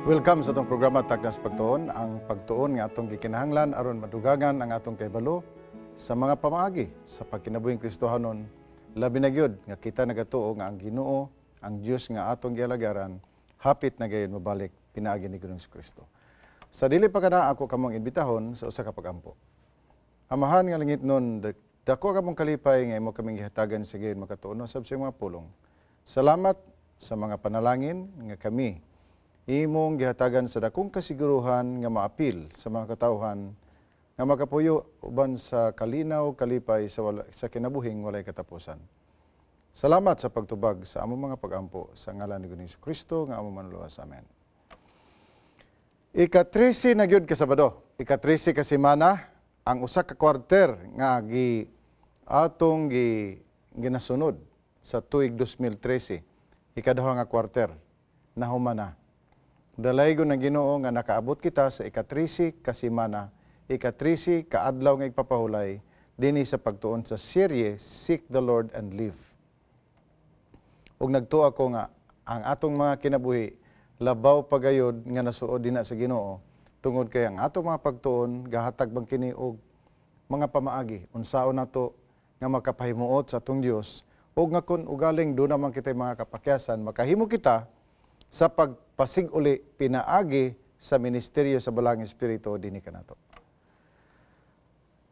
Welcome sa itong programa Tagnas Pagtuon. Ang pagtuon nga atong gikinahanglan aron madugangan ang atong kaybalo sa mga pamaagi sa pagkinabuhing Kristohanon. Labi na gyud nga kita nagatuo nga ang Ginoo, ang Dios nga atong gialagaran, hapit na gayon mabalik pinaagi ni Ginoong Kristo. Sa dili pa kana ako kamong imbitahon sa usa ka pagampo. Amahan nga langit nun, dako kamong kalipay nga imo kaming gihatagan sa gayon makatuon sa mga pulong. Salamat sa mga panalangin nga kami imong gihatagan sa dakong kasiguruhan nga maapil sa mga katawhan nga makapuyo uban sa kalinaw kalipay sa kinabuhing walay katapusan. Salamat sa pagtubag sa among mga pagampo sa ngalan ni Ginoong Kristo nga among manluwas. Amen. Ika-13 na gyud ka Sabado, ika-13 ka semana, ang usa ka kwarter nga atong ginasunod sa tuig 2013, ikaduha nga kwarter nahuman na. Dalaygo ng Ginoo nga nakaabot kita sa ika-13 ka semana, ika-13 ka adlaw nga igpapahulay dinhi sa pagtuon sa serye Seek the Lord and Live. Ug nagtuo ako nga ang atong mga kinabuhi labaw pagayod nga nasuod dinha sa Ginoo tungod kay ang atong mga pagtuon gahatag bang kini og mga pamaagi unsaon nato nga makapahimuot sa atong Dios ug nga kun ugaling do naman kitay mga kapakyasan makahimo kita sa pagpasig-uli pinaagi sa ministeryo sa Balang Espiritu dinhi kanato.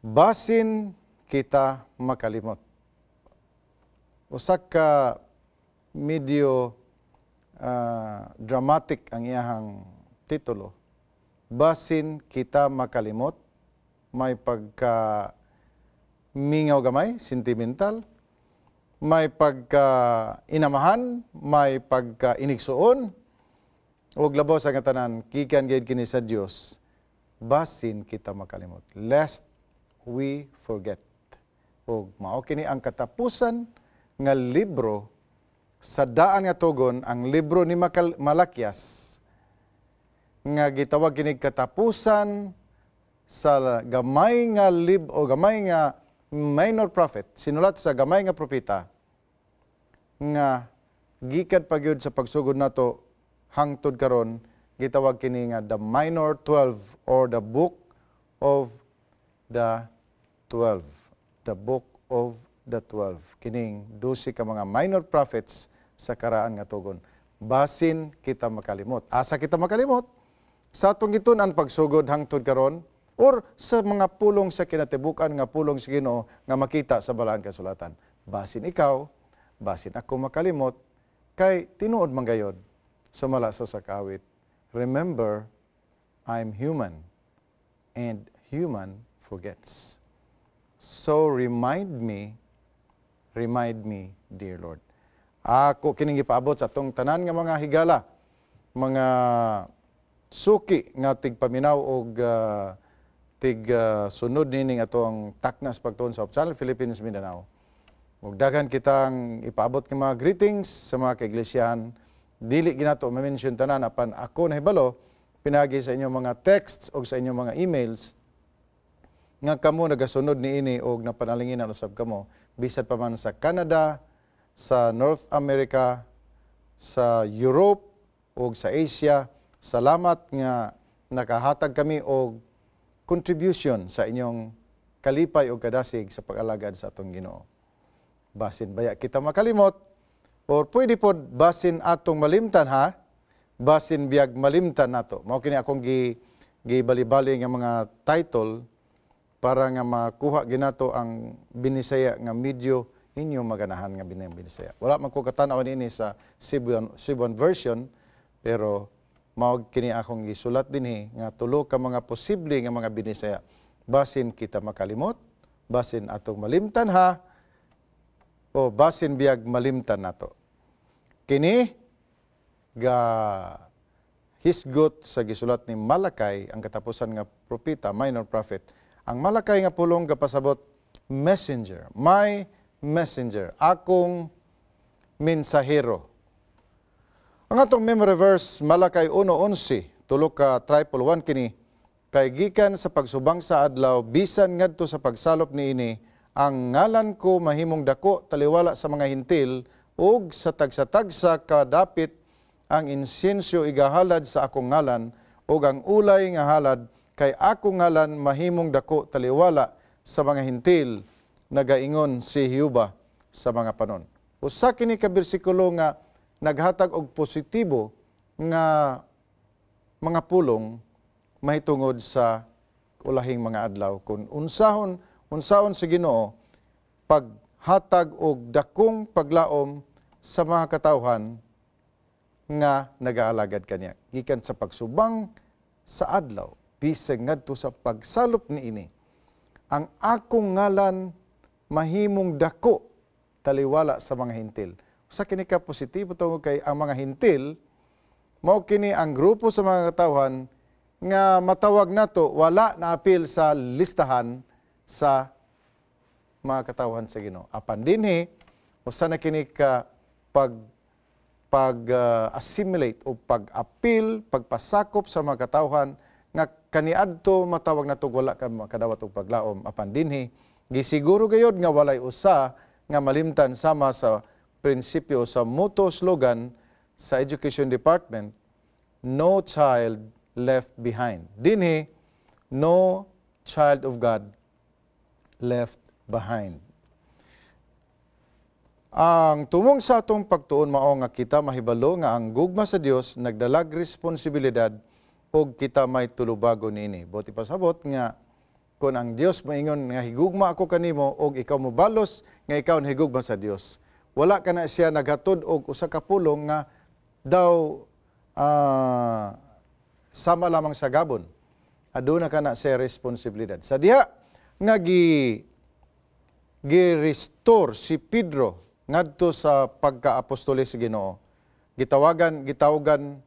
Basin kita makalimot. Usa ka medyo dramatic ang iyahang titulo. Basin kita makalimot, may pagka mingaw gamay, sentimental, may pagka-inamahan, may pagka-inigsuon, o labaw sa katanan, kikan gayud kini sa Dios, basin kita makalimot, lest we forget. O mao kini ang katapusan nga libro sa daan nga tugon, ang libro ni Malakias, nga gitawag kini katapusan sa gamay nga o gamay nga minor prophet, sinulat sa gamay nga propeta, nga gikan pagyud sa pagsugod nato hangtod karon, gitawag kini nga the minor 12 or the book of the 12. The book of the 12. Kining 12 ka mga minor prophets sa karaan nga tugon. Basin kita makalimot. Asa kita makalimot? Sa atong gitun-an pagsugod hangtod karon, or sa mga pulong sa kinatibukan nga pulong sa Ginoo nga makita sa Balaan Kasulatan. Basin ikaw, basin ako makalimot, kay tinuod man gayod. Sumala sa kawit. Remember, I'm human, and human forgets. So remind me, dear Lord. Ako kining gipaabot sa atong tanan nga mga higala, mga suki nga tigpaminaw og sunod nining atong Taknas Pagtuon sa Optional Philippines, Mindanao. Ug daghan kitang ipaabot ng mga greetings sa mga kaiglesiyahan. Dili ginato ma-mention tanan apan ako nahibalo pinagi sa inyong mga texts o sa inyong mga emails nga kamo nagasunod niini og napanalinginan usab kamo bisan pa man sa Canada, sa North America, sa Europe o sa Asia. Salamat nga nakahatag kami og contribution sa inyong kalipay o kadasig sa pag-alagad sa atong Ginoo. Basin baya kita makalimot, or pwede po basin atong malimtan ha, basin biyag malimtan nato. Mao kini akong gibali-bali nga mga title para nga makuha ginato ang binisaya nga medyo inyo maganahan nga binisaya. Wala man ko katanaw ini sa Cebuan version, pero mao kini akong gisulat dinhi nga tulo ka mga posible nga mga binisaya. Basin kita makalimot, basin atong malimtan ha, o basin biyag malimtan nato. Kini ga hisgot sa gisulat ni Malakay, ang katapusan nga propeta, minor prophet. Ang Malakay nga pulong gapasabot, messenger, my messenger, akong mensahero. Ang atong memory verse, Malakay 1:11, tulo ka triple 1 kini, kay gikan sa pagsubang sa adlaw, bisan ngadto sa pagsalop niini, ang ngalan ko mahimong dako taliwala sa mga hintil, ug sa tagsa-tagsa kadapit ang insensyo igahalad sa akong ngalan, ug ang ulay nga halad kay akong ngalan mahimong dako taliwala sa mga hintil, nagaingon si Jehova sa mga panon. Usa kini ka bersikulo nga naghatag og positibo nga mga pulong mahitungod sa ulahing mga adlaw. Kung unsaon si Ginoo paghatag og dakong paglaom sa mga katawhan nga nagaalagad kaniya. Gikan sa pagsubang sa adlaw, bisag ngadto sa pagsalop niini. Ang akong ngalan mahimong dako taliwala sa mga hintil. Sa kini ka positibo tungod kay ang mga hintil mao kini ang grupo sa mga katawhan nga matawag nato wala na apil sa listahan sa mga katawhan sa Ginoo. Apan dinhi usa na kini ka assimilate o pag-apil, pagpasakop sa mga katawhan nga kaniadto matawag nato wala ka makadawat og paglaom. Apan dinhi gisiguro gayud nga walay usa nga malimtan sama sa prinsipyo sa motto slogan sa Education Department, no child left behind. Dinhi, no child of God left behind. Ang tumong sa atong pagtuon mao nga kita mahibalo nga ang gugma sa Dios nagdalag responsibilidad og kita may tulubago niini. Buti pasabot nga kung ang Dios moingon nga higugma ako kanimo og ikaw mobalos nga ikaw higugma sa Dios. Wala ka na siya naghatod og usa ka pulong nga daw sama lamang sa gabon. Aduna ka na sa responsibilidad. Sa diha nga gi-restore si Pedro ngadto sa pagka-apostoles sa Ginoo. Gitawagan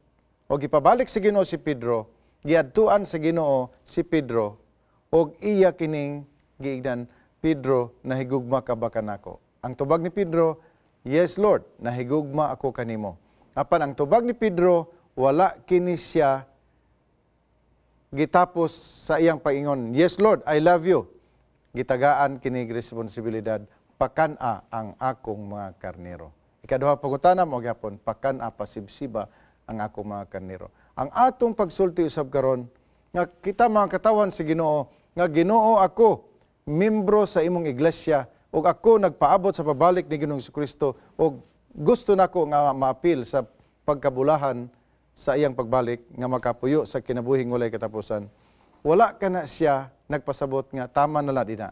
o gipabalik sa Ginoo si Pedro, giadtuan sa Ginoo si Pedro og iya kining giignan, Pedro, nahigugma ka ba kanako? Ang tubag ni Pedro, yes Lord, nahigugma ako kanimo. Apan ang tubag ni Pedro, wala kini siya gitapos sa iyang paingon, yes Lord, I love you. Gitagaan kining responsibilidad, pakana ang akong mga karnero. Ikaduha pangutana mo gyapon, pakana pasibsiba ang akong mga karnero. Ang atong pagsulti usab karon nga kita mga katawan sa Ginoo, nga Ginoo ako, membro sa imong iglesia, ug ako nagpaabot sa pabalik ni Ginoong Jesucristo, ug gusto nako nga maapil sa pagkabulahan sa iyang pagbalik nga makapuyo sa kinabuhing walay katapusan. Wala ka na siya nagpasabot nga tama na la dina.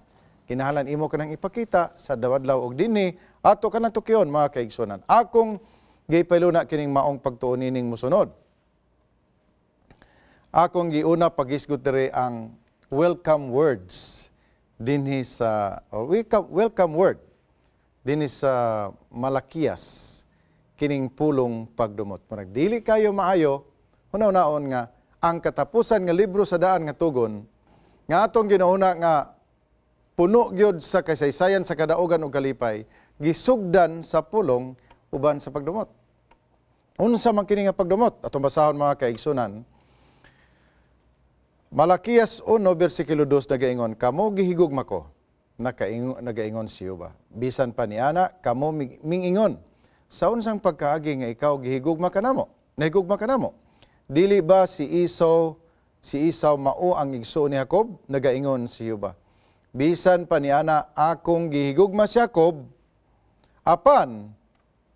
Kinahanglan imo kanang ipakita sa dawadlaw og dinhi ato kanang tukyon mga kaigsunan. Akong gipaylo kining maong pagtuon nining mosunod. Akong giuna pagisgot diri ang welcome words dinhi sa welcome word dinhi sa Malakias kining pulong pagdumot. Murag dili kayo maayo, hunaw-naon nga ang katapusan nga libro sa daan nga tugon, nga atong ginauna nga puno gyud sa kasaysayan sa kadaugan ug kalipay, gisugdan sa pulong uban sa pagdumot. Unsa man kini nga pagdumot? Atong basahon mga kaigsunan. Malakias 1 versikulo 2 nagaingon, kamo gihigugma ko, nagaingon si Jehova. Bisan pa ni ana, kamo mingingon, sa unsang pagkaagi nga ikaw gihigugma kanamo, nahigugma kanamo. Dili ba si Esau mao ang igsuon ni Jacob? Nagaingon si Jehova. Bisan pa ni ana akong gihigugma si Jacob, apan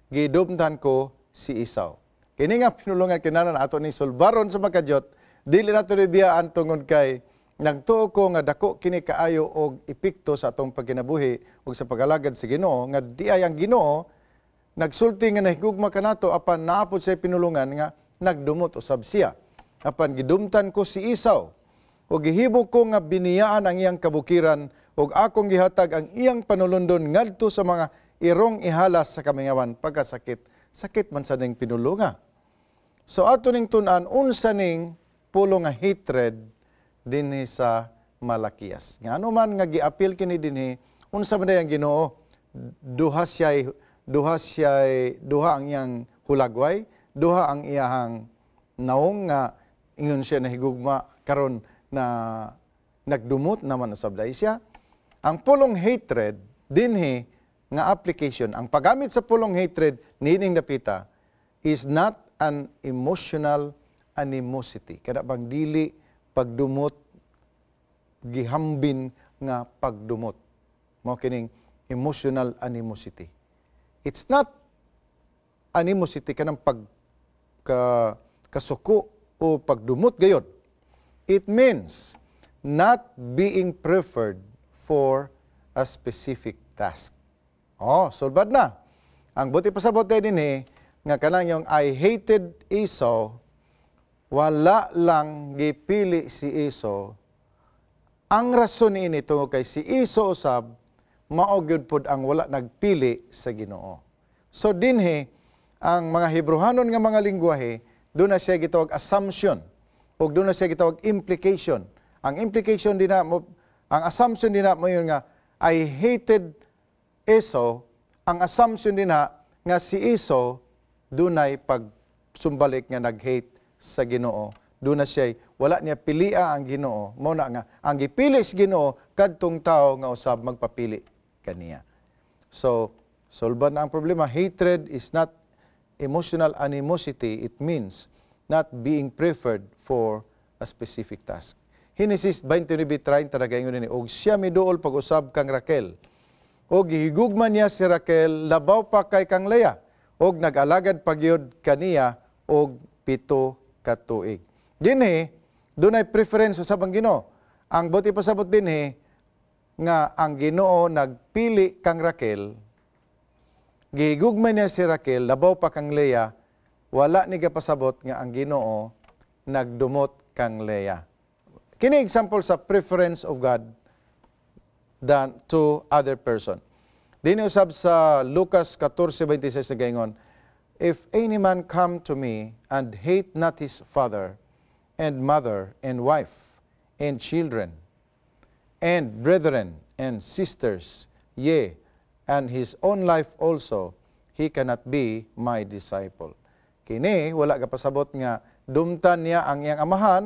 gidumtan ko si Esau. Kini nga pinulungan kinanan ato ni sulbaron sa magkadyot, dili nato ribiyaan tungod kay nagtuo ko nga dako kini kaayo og epekto sa atong pagkinabuhi ug sa pagalagad sa Ginoo nga di ay ang Ginoo nagsulti nga nahigugma kanato apan naapod sa pinulungan nga nagdumot usab siya. Apan gidumtan ko si Esau ug gihimo ko nga biniyaan ang iyang kabukiran ug akong gihatag ang iyang panulundon ngadto sa mga irong ihalas sa kamingawan pagkasakit. Sakit man sa ning pinulunga. So ato ning tun-an unsa ning pulong nga hatred dinhi sa Malakias. Nga ano man nga giapil kini dinhi, unsa man ang Ginoo, duha ang iyang hulagway, duha ang iyang naong nga ingon siya nahigugma karon na nagdumot naman sablay siya. Ang pulong hatred dinhi nga application, ang paggamit sa pulong hatred nining dapita is not an emotional animosity. Kada bang dili pagdumot, gihambin nga pagdumot. Mao kining emotional animosity. It's not animosity kanang kasuko o pagdumot gayod. It means not being preferred for a specific task. Sulbad na. Ang buti pasabot din nga kanang yung I hated Esau, wala lang gipili si Esau. Ang rason ini tungod kay si Esau usab mao gyud pod ang wala nagpili sa Ginoo. So dinhi ang mga Hebrehanon nga mga lingwahe, doon na siya gitawag assumption o doon na siya gitawag implication. Ang implication din na mo, ang assumption din na mo yun nga I hated Esau. Ang assumption din na nga si Esau dunay pagsumbalik nga nag-hate sa Ginoo. Doon na siya wala niya pilia ang Ginoo. Mao na nga ang gipili sa Ginoo kadtong tao nga usab magpapili kaniya. So solban na ang problema. Hatred is not emotional animosity. It means not being preferred for a specific task. Genesis 29:30 nagaingon ni og siya miduol pag-usab kang Raquel. Og gihigugman niya si Raquel labaw pa kay kang Leah og nag-alagad pagyud kaniya og 7 ka tuig. Dinhi dunay preference usab ang Ginoo. Ang buti pasabot dinhi nga ang Ginoo nagpili kang Raquel. Gihigugman niya si Raquel labaw pa kang Leah, wala ni gapasabot nga ang Ginoo nagdumot kang Leah. Kini example sa preference of God than to other person. Dini usab sa Lucas 14:26 nagaingon, if any man come to me and hate not his father and mother and wife and children and brethren and sisters, yea, and his own life also, he cannot be my disciple. Kini wala ka pasabot nga dumtan niya ang iyang amahan,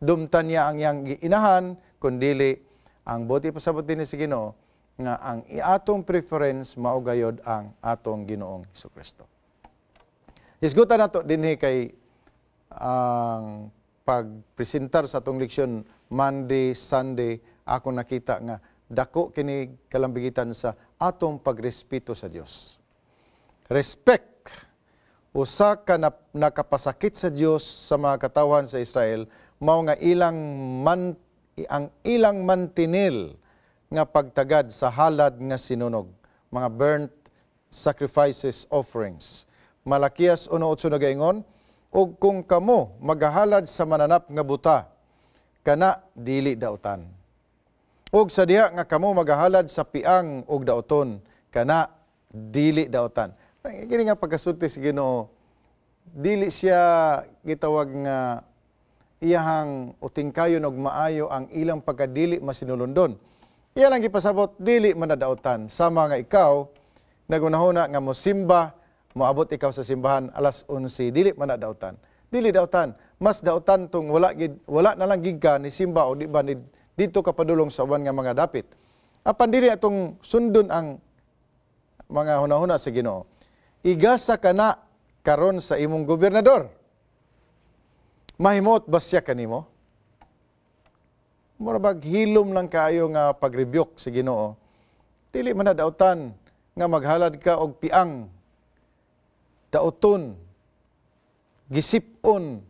dumtan niya ang iyang inahan, kundili ang buti pasabot din si Ginoo nga ang atong preference mao gayod ang atong Ginoong Hesukristo. Hisgutan nato dinhi kay ang pagpresentar sa atong leksyon Monday, Sunday, ako nakita nga dako kini kalambigitan sa atong pagrespeto sa Dios. Respect usa ka nakapasakit sa Dios sa mga katawhan sa Israel mao nga ang ilang mantinil nga pagtagad sa halad nga sinunog, mga burnt sacrifices offerings. Malakias 1:8 nagaingon, og kung kamo magahalad sa mananap nga buta, kana dili daotan. Og sa diha nga kamo magahalad sa piang og daoton, kana dili daotan. Kini nga pagkasulti sa Ginoo, dili siya gitawag nga iyahang utingkayon og maayo ang ilang pagkadili masinulundon. Iya lang gipasabot dili manadaotan. Sama nga ikaw nagunahuna nga mosimba, moabot ikaw sa simbahan alas 11, dili manadaotan. Dili daotan. Mas daotan tong wala na lang gid ka ni simba o di ba dito ka padulong sa uban nga mga dapit. Apan dili atong sundon ang mga hunahuna sa Ginoo. Igasa kana karon sa imong gobernador. Mahimot ba siya kanimo? Murabag hilom lang kaayo nga pagrebuke sa Ginoo. Dili man na daotan nga maghalad ka og piang, daoton, gisipon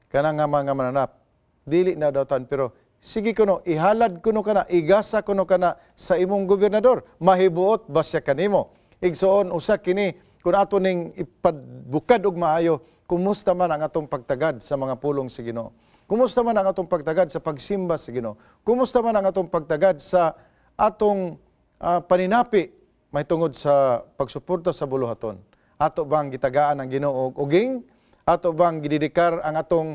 kana nga mga mananap. Dili na daotan pero sige kuno ihalad kuno kana, igasa kuno kana sa imong gobernador. Mahibuot ba siya kanimo? Igsoon usa kini kun ato ning ipadbukad og maayo, kumusta man ang atong pagtagad sa mga pulong sa Ginoo? Kumusta man ang atong pagtagad sa pagsimba sa Ginoo? Kumusta man ang atong pagtagad sa atong paninapi may tungod sa pagsuporta sa buluhaton? Ato bang gitagaan ang Ginoo og uging? Ato bang gididikar ang atong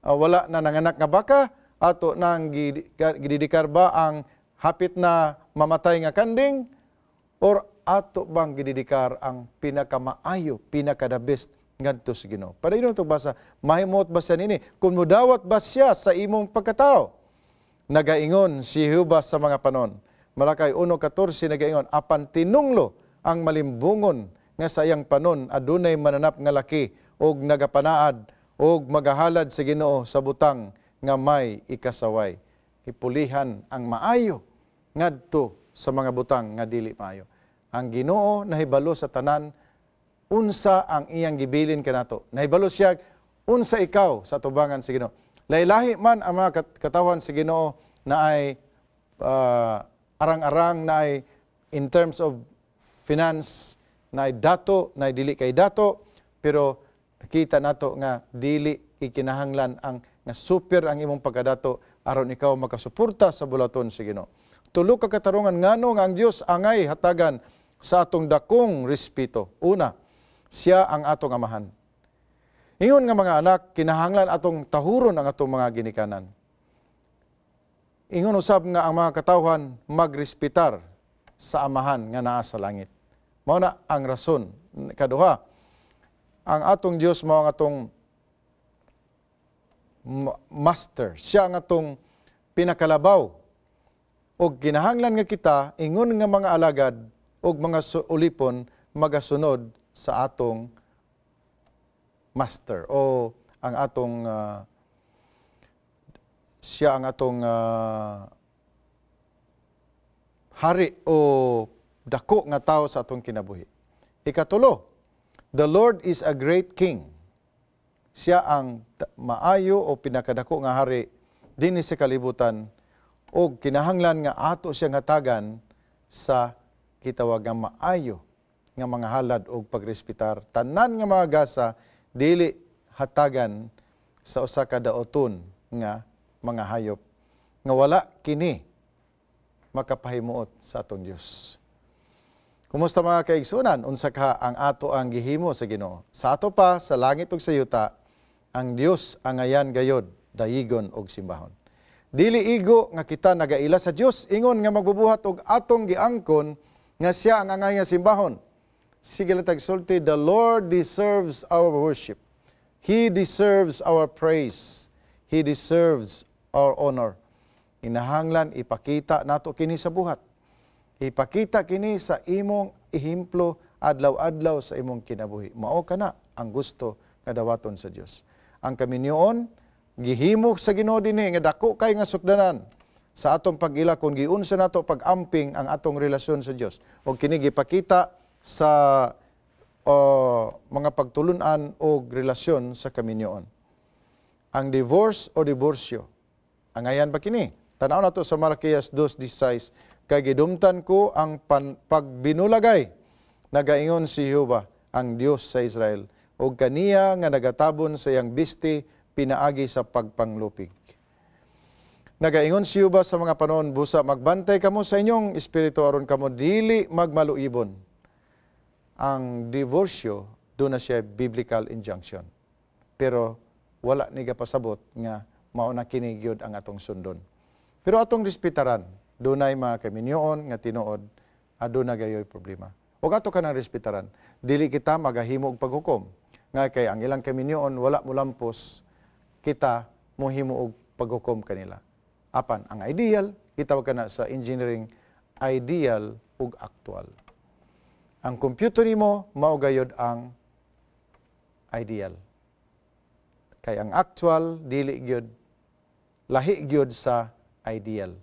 wala na nanganak nga baka? Ato nang gididikar ba ang hapit na mamatay nga kanding? Or ato bang gididikar ang pinakamaayo, pinaka-the best ngadto sa Ginoo? Para ino itong basa, mahimot ba siya nini? Kung mudawat ba siya sa imong pagkatao? Nagaingon si Jehovah sa mga panon. Malakay 1:14 nagaingon, apan tinunglo ang malimbungon nga sa iyang panon adunay mananap nga laki og nagapanaad og magahalad sa Ginoo sa butang nga may ikasaway. Ipulihan ang maayo ngadto sa mga butang nga dili maayo. Ang Ginoo nahibalo sa tanan unsa ang iyang gibilin kanato. Nahibalo siya unsa ikaw sa tubangan sa Ginoo. Lahi-lahi man ang mga katawan sa Ginoo na ay arang-arang, na ay in terms of finance, na ay dato, na ay dili kay dato, pero nakita nato nga dili ikinahanglan ang nga super ang imong pagkadato aron ikaw makasuporta sa bulaton sa Ginoo. Tulo ka katarungan ngano nga ang Dios angay hatagan sa atong dakong respeto. Una, siya ang atong amahan. Ingon nga mga anak, kinahanglan atong tahuron ang atong mga ginikanan. Ingon usab nga ang mga katawhan magrespetar sa amahan nga naa sa langit. Mao na ang rason. Kaduha, ang atong Dios mao ang atong master. Siya ang atong pinakalabaw. O kinahanglan nga kita, ingon nga mga alagad o mga ulipon magasunod sa atong master o ang atong siya ang atong hari o dako nga tao sa atong kinabuhi. Ikatulo, the Lord is a great king. Siya ang maayo o pinakadako nga hari dinhi sa kalibutan o kinahanglan nga ato siya ngatagan sa kitawag nga maayo nga mga halad o pagrespetar. Tanan nga mga gasa dili hatagan sa usa ka daoton nga mga hayop nga wala kini makapahimuot sa atong Dios. Kumusta mga kaigsunan? Unsa ka ang ato ang gihimo sa Ginoo? Sa ato pa sa langit ug sa yuta, ang Dios ang ayan gayod dayigon og simbahon. Dili igo nga kita nagaila sa Dios, ingon nga magbubuhat og atong giangkon nga siya ang angay nga simbahon. Sige lang tagsulti, the Lord deserves our worship. He deserves our praise. He deserves our honor. Inahanglan ipakita nato kini sa buhat. Ipakita kini sa imong ihimplo adlaw-adlaw sa imong kinabuhi. Mao kana ang gusto nga dawaton sa Dios. Ang kaminyoon gihimo sa Ginoo dinhi nga dako kay nga sukdanan sa atong pag-ila kung giunsa nato pag-amping ang atong relasyon sa Dios. O kini gipakita sa mga pagtulunan o relasyon sa kaminyoon. Ang divorce o diborsyo. Ang ayan ba kini? Tanaw nato sa Malakias 2:16, kay gidumtan ko ang pagbinulagay, nagaingon si Jehova, ang Dios sa Israel, o kaniya nga nagatabon sa iyang bisti, pinaagi sa pagpanglupig. Nagaingon si Jehova sa mga panahon, busa magbantay kamo sa inyong espiritu aron kamo dili magmaluibon. Ang divorsyo, doon na siya biblical injunction. Pero wala ni gapasabot nga mauna kini gyud ang atong sundon. Pero atong respetaran, doon ay mga kaminyoon nga tinuod, doon na gayoy problema. O ato ka ng respetaran, dili kita magahimo og paghukom. Nga kay ang ilang kaminyoon, wala mo lampos, kita mohimo og paghukom kanila. Apan, ang ideal, gitawag ka na sa engineering, ideal ug actual. Ang computer nimo mao gayud ang ideal. Kay ang actual dili gyud lahi gyud sa ideal.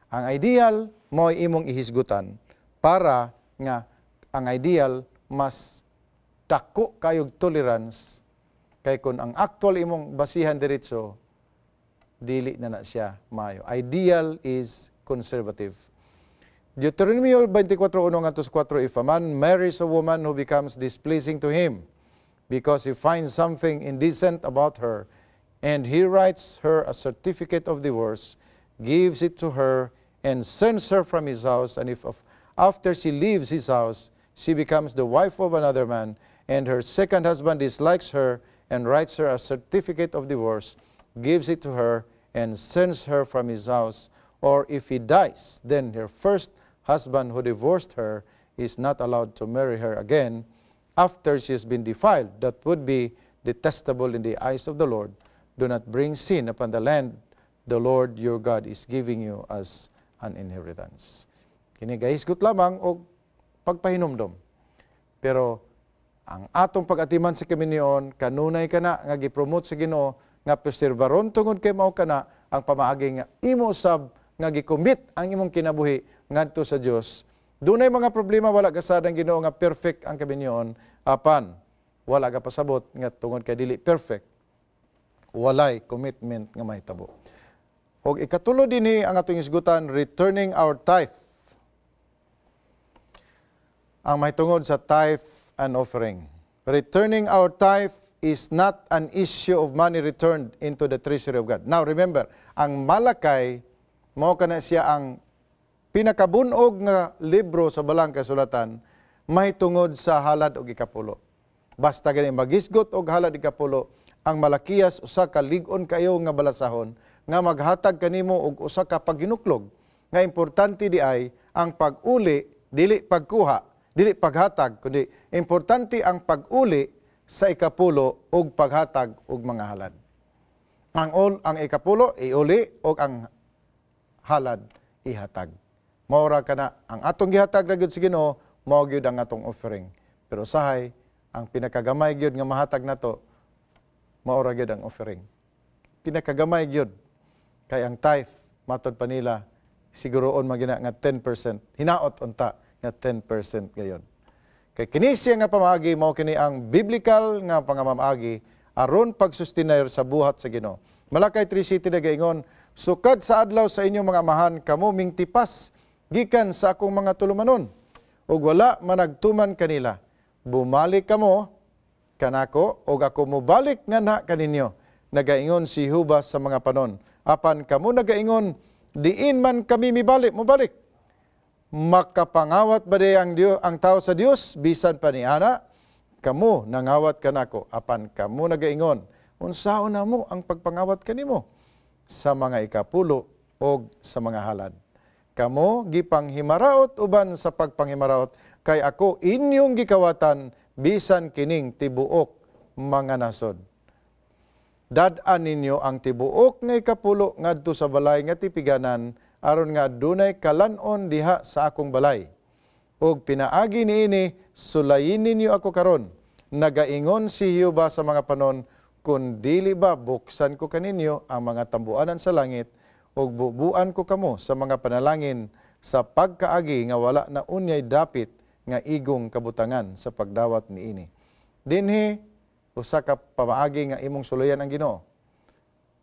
Ang ideal mao imong ihisgutan para nga ang ideal mas dako kayog tolerance kay kun ang actual imong basihan diretso dili na siya maayo. Ideal is conservative. Deuteronomy 24:1-4, if a man marries a woman who becomes displeasing to him because he finds something indecent about her, and he writes her a certificate of divorce, gives it to her, and sends her from his house, and if after she leaves his house, she becomes the wife of another man, and her second husband dislikes her, and writes her a certificate of divorce, gives it to her, and sends her from his house, or if he dies, then her first husband who divorced her is not allowed to marry her again after she has been defiled. That would be detestable in the eyes of the Lord. Do not bring sin upon the land the Lord your God is giving you as an inheritance. Kini gahisgot lamang og pagpahinumdom. Pero ang atong pag-atiman sa kaminyon, kanunay ka na, nga gipromote sa Ginoo, nga preserbaron tungod kay mao kana ang pamaagi nga imo sab nga gicommit ang imong kinabuhi ngadto sa Dios. Dunay mga problema wala ka sad ang Ginoo nga perfect ang kaminyon, apan wala ka pasabot nga tungod kay dili perfect. Walay commitment nga mahitabo. Og ikatulo dinhi ang atong isgutan, returning our tithe. Ang mahitungod sa tithe and offering. Returning our tithe is not an issue of money returned into the treasury of God. Now remember, ang Malakay, mao kana siya ang pinakabunog nga libro sa balang kasulatan, mahitungod sa halad og ikapulo. Basta gani magisgot og halad ikapulo, ang Malakiyas usa ka lig-on kayo nga balasahon nga maghatag kanimo og usa ka pagginuklog nga importante di ay ang pag-uli dili pagkuha, dili paghatag, kundi importante ang pag-uli sa ikapulo og paghatag og mga halad. Ang ikapulo iuli og ang halad ihatag. Maura kana ang atong gihatag ra gyud sa Ginoo, mao gyud ang atong offering. Pero usahay ang pinakagamay gyud nga mahatag nato, maura gyud ang offering. Pinakagamay gyud kay ang tithe matod pa nila siguroon magina nga 10%. Hinaot unta nga 10% gayon. Kay kini siya nga pamaagi mao kini ang biblical nga pangamamaagi aron pagsustainer sa buhat sa Ginoo. Malakay 3:7 nagaingon, sukad sa adlaw sa inyong mga amahan kamo mingtipas gikan sa akong mga tulumanon ug wala managtuman kanila. Bumalik kamo kanako ug ako mobalik nga na kaninyo. Nagaingon si Jehova sa mga panon. Apan kamo nagaingon, diin man kami mobalik. Makapangawat ba di ang tao sa Dios bisan pa ni ana? Kamo nangawat kanako. Apan kamo nagaingon, unsaon na mo ang pagpangawat kanimo sa mga ikapulo o sa mga halad. Kamo gipanghimaraot uban sa pagpanghimaraot kay ako inyong gikawatan bisan kining tibuok mga nasod. Dad-an ninyo ang tibuok nga ikapulo ngadto sa balay nga tipiganan aron nga dunay kalanon diha sa akong balay. Og pinaagi niini sulayin ninyo ako karon. Nagaingon si Jehova sa mga panon, kun dili ba buksan ko kaninyo ang mga tambuanan sa langit og bubuan ko kamo sa mga panalangin sa pagkaagi nga wala na unyay dapit nga igong kabutangan sa pagdawat niini. Dinhi usa ka pamaagi nga imong suluyan ang Ginoo.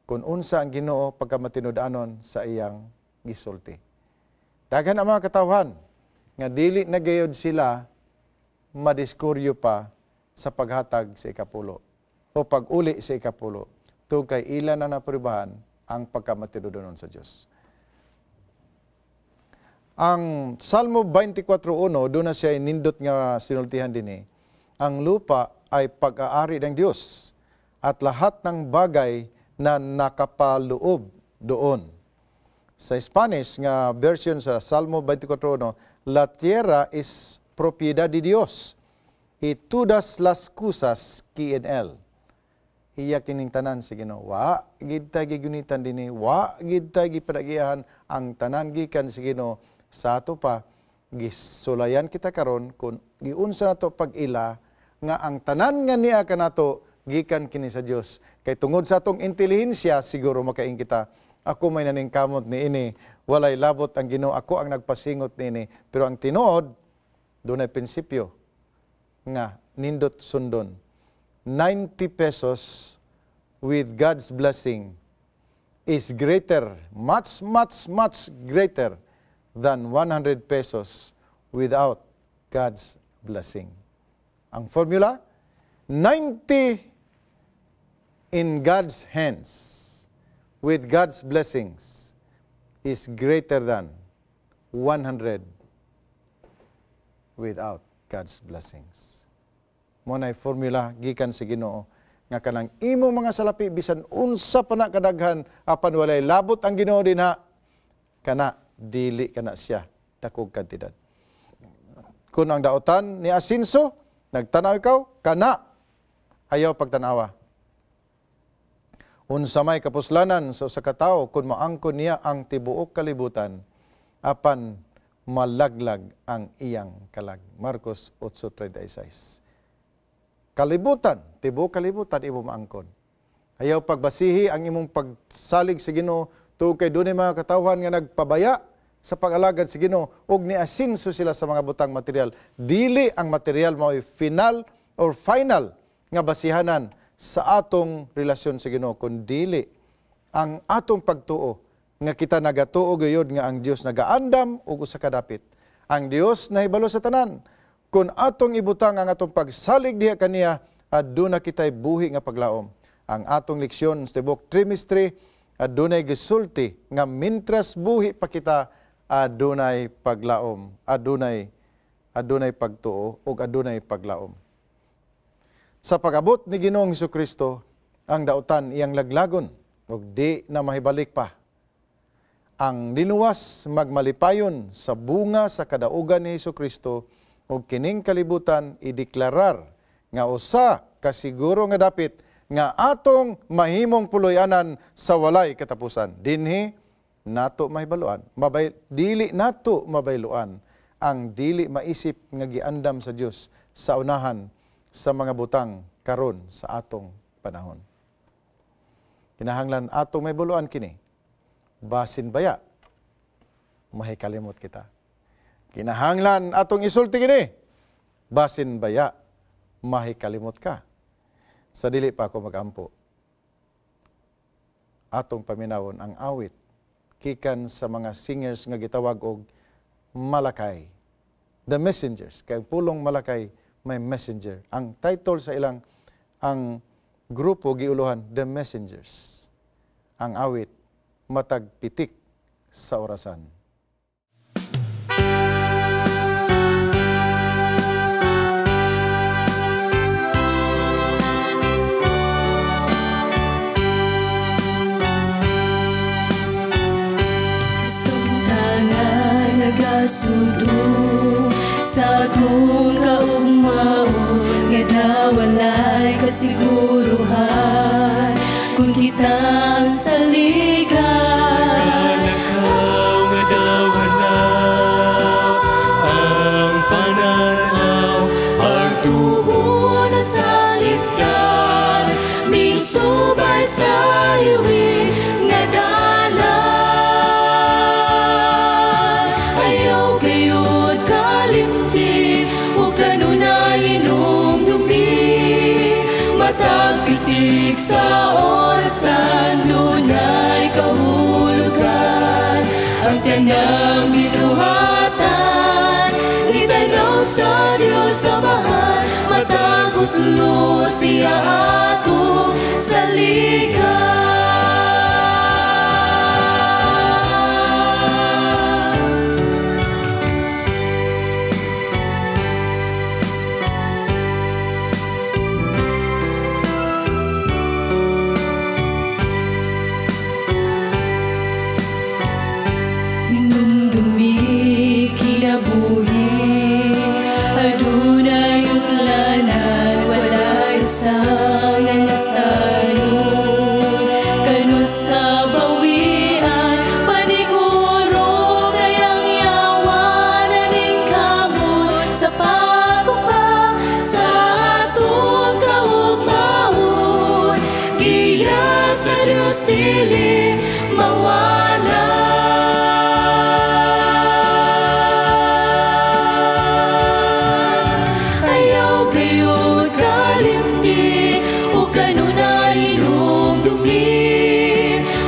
Kun unsa ang Ginoo pagkamatinud-anon sa iyang gisulti. Daghan ang mga katawhan nga dili na gayud sila madiskuryo pa sa paghatag sa ikapulo o pag-uli sa ikapulo tungod kay ila na napribahan ang pagkamatinud-anon sa Dios. Ang Salmo 24:1 doon na siya nindot nga sinultihan dinhi. Ang lupa ay pag-aari ng Diyos at lahat ng bagay na nakapaloob doon. Sa Spanish nga version sa Salmo 24:1, la tierra es propiedad de Dios y todas las cosas que en él. Iya kining tanan sa Ginoo. Wa gid ta gigunitan dinhi, wa gid ta gipadagihan ang tanan gikan sa Ginoo. Sa ato pa gisulayan kita karon kun giunsa nato pag-ila nga ang tanan nga niya kanato gikan kini sa Dios. Kay tungod sa atong intelihensya siguro makaing kita, ako may naningkamot niini, walay labot ang Ginoo, ako ang nagpasingot niini. Pero ang tinuod dunay prinsipyo nga nindot sundon. 90 pesos with God's blessing is greater, much greater than 100 pesos without God's blessing. Ang formula, 90 in God's hands with God's blessings is greater than 100 without God's blessings. Munay formula gikan sa Ginoo nga kanang imong mga salapi bisan unsa pa na kadaghan apan walay labot ang Ginoo dinha kana dili kana siya dakog kantidad. Kung ang daotan ni asinso nagtanaw ikaw kana ayaw pagtanawa. Unsa may kapuslanan sa usa ka tawo kun maangkon niya ang tibuok kalibutan apan malaglag ang iyang kalag. Marcos 8:36. kalibutan, tibuok kalibutan imo maangkon. Ayaw pagbasihi ang imong pagsalig sa Ginoo tungod kay dunay mga katawhan nga nagpabaya sa pag-alagad sa Ginoo ug niasinso sila sa mga butang material. Dili ang material mao final or final nga basihanan sa atong relasyon sa Ginoo, kun dili ang atong pagtuo nga kita nagatuo gayud nga ang Dios nagaandam ug usa ka dapit. Ang Dios nahibalo sa tanan. Kung atong ibutang ang atong pagsalig diha kaniya, aduna kitay buhi nga paglaom. Ang atong leksyon sa tibuok trimestre, adunay gisulti nga mintras buhi pa kita, adunay paglaom, adunay pagtuo ug adunay paglaom. Sa pag-abot ni Ginoong Hesukristo, ang dautan iyang laglagon ug di na mahibalik pa. Ang linuwas magmalipayon sa bunga sa kadaugan ni Hesukristo ug kining kalibutan ideklarar nga usa ka siguro nga dapit nga atong mahimong puloy-anan sa walay katapusan. Dinhi nato mahibaluan, dili nato mabayluan ang dili maisip nga giandam sa Dios sa unahan sa mga butang karon sa atong panahon. Kinahanglan atong mahibaluan kini. Basin baya mahikalimot kita. Kinahanglan atong isulti kini. Basin baya mahikalimot ka. Sa dili pa ako magampo, atong paminawon ang awit kikan sa mga singers nga gitawag og Malakay. The Messengers. Kay pulong Malakay may messenger. Ang title sa ilang, ang grupo giuluhan, The Messengers. Ang awit, matag pitik sa orasan. Nagasundo sa atong kaugmaon nga dawalay kasiguruhan kung kita ang saligan. Nalakaw nga dawanap ang pananaw pagtuon na salitan ming subay sa iwi nga dala. Matagpitik sa orasan, dunay kahulugan. Ang tanang binuhatan, itanaw sa Diyos Amahan. Matagutlo siya ato sa ligan. Adunay utlanan, walay usang nangasano. Kanu sa bawian, paniguro kayang yawan aning kamot sa pagkupa sa atong kaugmaon. Giya sa Diyos dili mawala.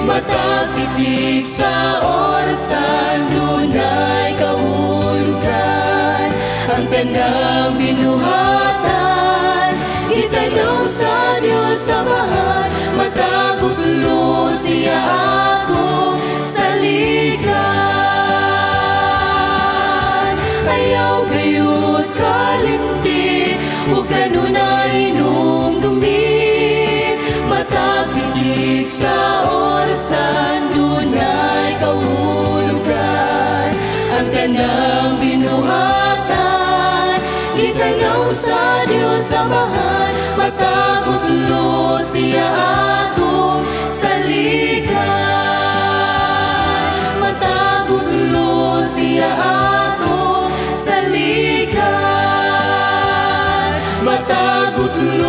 Matagpitik sa orasan, dunay kahulugan. Ang tanang binuhatan, itanaw sa Diyos Amahan. Matagutlo siya ato sa ligan. Ayaw gayud kalimti, ug kanunay inumdumin. Matagpitik sa orasan, dunay kahulugan. Ang tanang binuhatan, itanaw sa Diyos Amahan. Matagutlo siya ato sa ligan. Matagutlo siya ato sa ligan. Matagutlo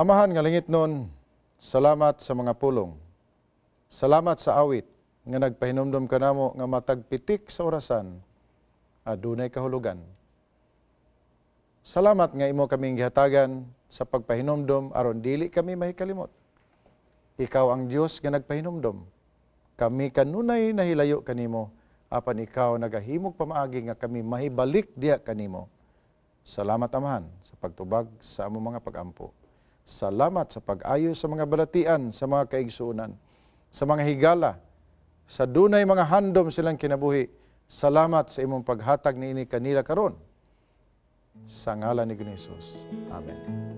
Amahan nga langit nun, salamat sa mga pulong. Salamat sa awit nga nagpahinumdum ka namo nga matagpitik sa orasan, adunay kahulugan. Salamat nga imo kaming gihatagan sa pagpahinumdum aron dili kami mahikalimot. Ikaw ang Dios nga nagpahinumdum. Kami kanunay nahilayo kanimo, apan ikaw nagahimog pamaagi nga kami mahibalik diha kanimo. Salamat Amahan sa pagtubag sa among mga pagampo. Salamat sa pag-ayo sa mga balatian, sa mga kaigsuunan, sa mga higala, sa dunay mga handom silang kinabuhi. Salamat sa imong paghatag niini kanila karon. Sa ngalan ni Jesus. Amen.